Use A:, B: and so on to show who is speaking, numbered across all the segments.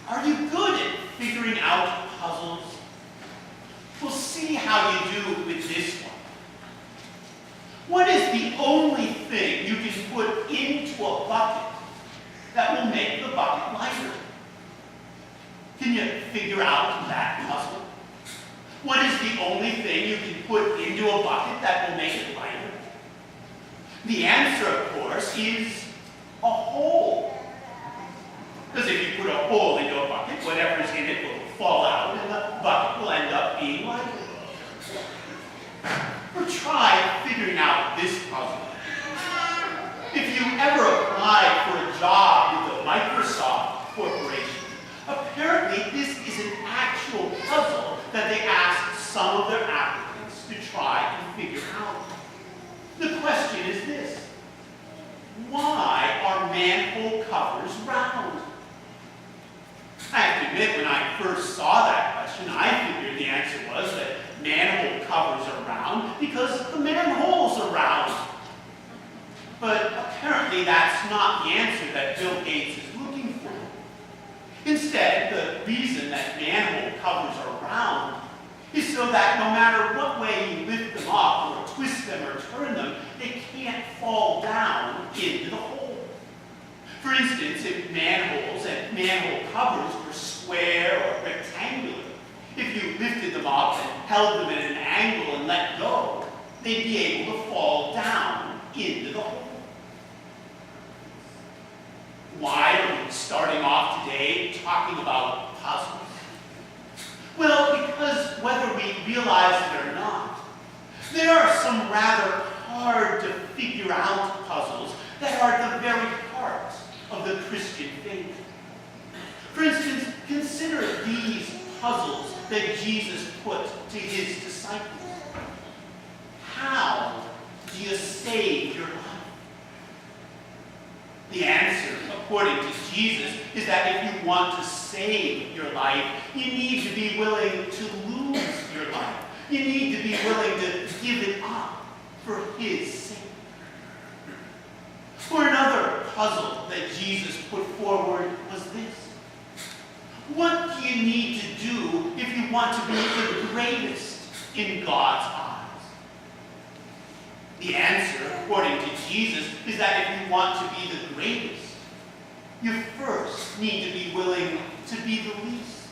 A: Are you good at figuring out puzzles? We'll see how you do with this one. What is the only thing you can put into a bucket that will make the bucket lighter? Can you figure out that puzzle? What is the only thing you can put into a bucket that will make it lighter? The answer, of course, is a hole. Because if you put a hole into a bucket, whatever's in it will fall out and the bucket will end up being lighter. Or try figuring out this puzzle. If you ever applied for a job with the Microsoft Corporation, apparently this is an actual puzzle that they asked some of their applicants to try and figure out. The question is this: why are manhole covers round? I have to admit, when I first saw that question, I figured the answer was that manhole covers are round because the manholes are round. But apparently that's not the answer that Bill Gates is looking for. Instead, the reason that manhole covers are round is so that no matter what way you lift them up or twist them or turn them, they can't fall down into the hole. For instance, if manholes and manhole covers were square or rectangular, if you lifted them up and held them at an angle and let go, they'd be able to fall down into the hole. Why are we starting off today talking about puzzles? Well, because whether we realize it or not, there are some rather hard to figure out puzzles that are the very heart of the Christian faith. For instance, consider these puzzles that Jesus put to his disciples. How do you save your life? The answer, according to Jesus, is that if you want to save your life, you need to be willing to lose your life. You need to be willing to give it up for his sake. Or another puzzle that Jesus put forward was this: what do you need to do if you want to be the greatest in God's eyes? The answer, according to Jesus, is that if you want to be the greatest, you first need to be willing to be the least.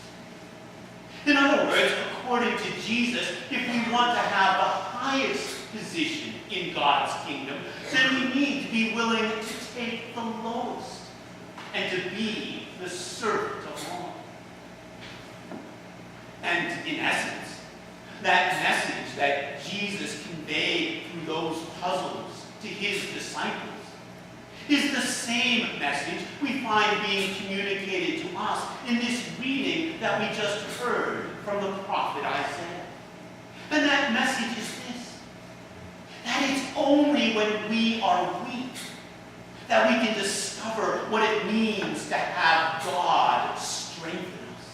A: In other words, according to Jesus, if we want to have the highest position in God's kingdom, then we need to be willing to take the lowest and to be the servant of all. And in essence, that message that Jesus conveyed through those puzzles to his disciples is the same message we find being communicated to us in this reading that we just heard from the prophet Isaiah. And that message is this: that it's only when we are weak that we can discover what it means to have God strengthen us.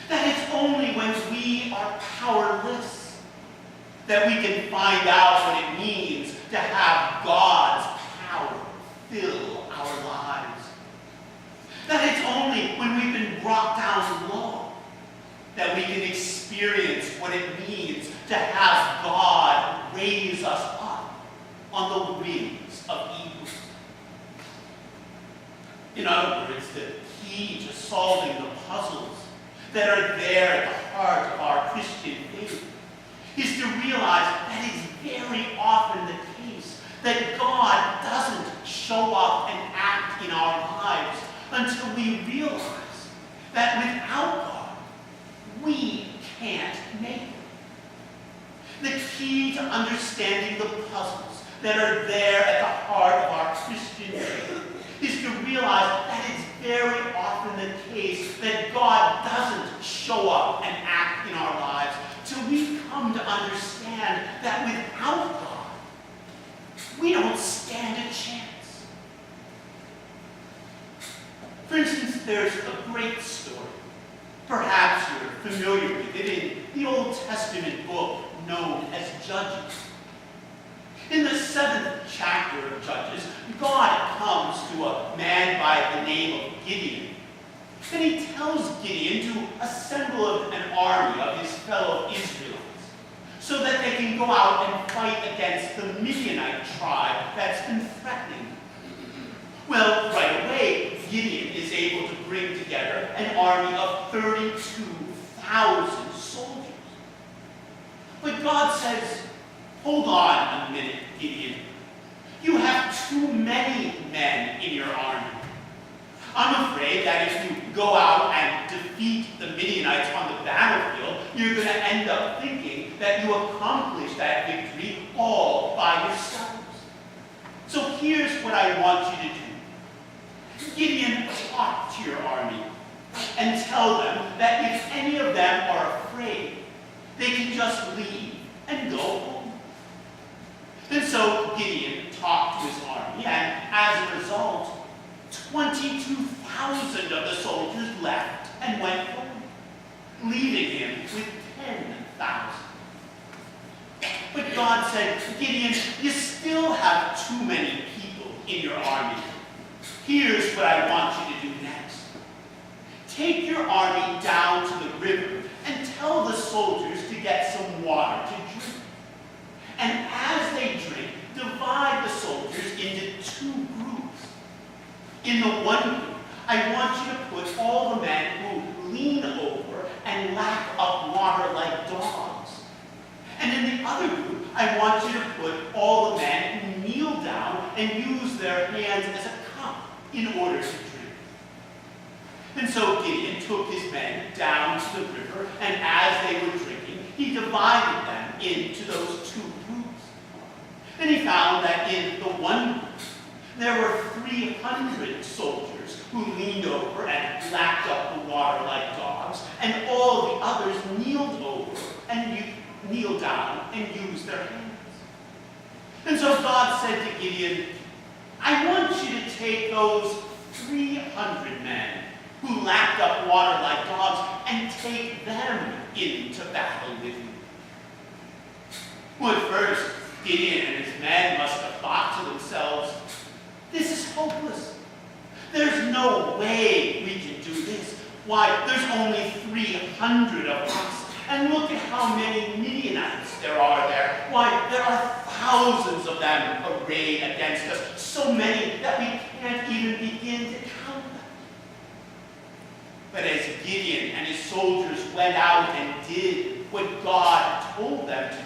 A: That it's only when we are powerless that we can find out what it means to have God's power fill our lives. That it's only when we've been brought down low that we can experience what it means to have God raise us up on the wings of eagles. In other words, the key to solving the puzzles that are there at the heart of our Christian faith is to realize that it's very often the case that God doesn't show up and act in our lives until we realize that without God, we can't make it. The key to understanding the puzzles that are there at the heart of our Christian faith is to realize that it's very often the case that God doesn't show up and act in our lives till we come to understand that without God, we don't stand a chance. For instance, there's a great story. Perhaps you're familiar with it in the Old Testament book known as Judges. In the 7th chapter of Judges, God comes to a man by the name of Gideon. Then he tells Gideon to assemble an army of his fellow Israelites so that they can go out and fight against the Midianite tribe that's been threatening them. Well, right away, Gideon is able to bring together an army of 32,000 soldiers. But God says, hold on a minute, Gideon. You have too many men in your army. I'm afraid that if you go out and defeat the Midianites on the battlefield, you're going to end up thinking that you accomplished that victory all by yourselves. So here's what I want you to do. Gideon, talk to your army and tell them that if any of them are afraid, they can just leave and go home. And so Gideon talked to his army, and as a result, 22,000 of the soldiers left and went home, leaving him with 10,000. But God said, Gideon, you still have too many people in your army. Here's what I want you to do next. Take your army down to the river and tell the soldiers to get some water to drink. And as they drink, divide the soldiers into two groups. In the one group, I want you to put all the men who lean over and lap up water like dogs. And in the other group, I want you to put all the men who kneel down and use their hands as a cup in order to drink. And so Gideon took his men down to the river, and as they were drinking, he divided them into those two groups. And he found that in the one group, there were 300 soldiers who leaned over and lapped up the water like dogs, and all the others kneeled over and kneeled down and used their hands. And so God said to Gideon, I want you to take those 300 men who lapped up water like dogs and take them into battle with you. Well, at first, Gideon and his men must have thought to themselves, this is hopeless. There's no way we can do this. Why, there's only 300 of us. And look at how many Midianites there are there. Why, there are thousands of them arrayed against us. So many that we can't even begin to count them. But as Gideon and his soldiers went out and did what God told them to do,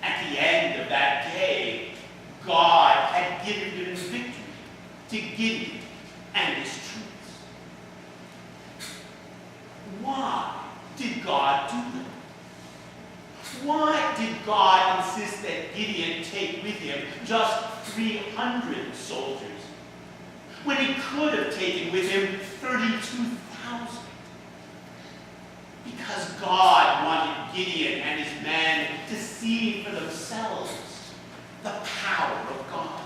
A: at the end of that day, God had given victory to Gideon and his troops. Why did God do that? Why did God insist that Gideon take with him just 300 soldiers when he could have taken with him 32,000? Because God wanted Gideon and his men to see for themselves the power of God.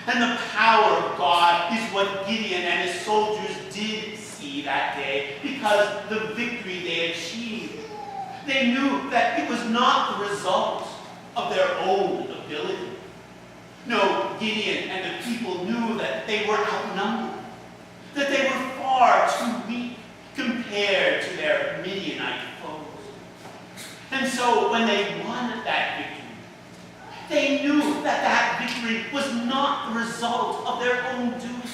A: And the power of God is what Gideon and his soldiers did see that day, because the victory they achieved, they knew that it was not the result of their own ability. No, Gideon and the people knew that they were outnumbered, that they were far too weak compared to their Midianite foes. And so when they won that victory, they knew that that victory was not the result of their own doing.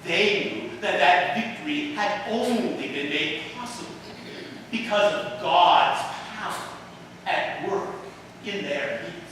A: They knew that that victory had only been made possible because of God's power at work in their midst.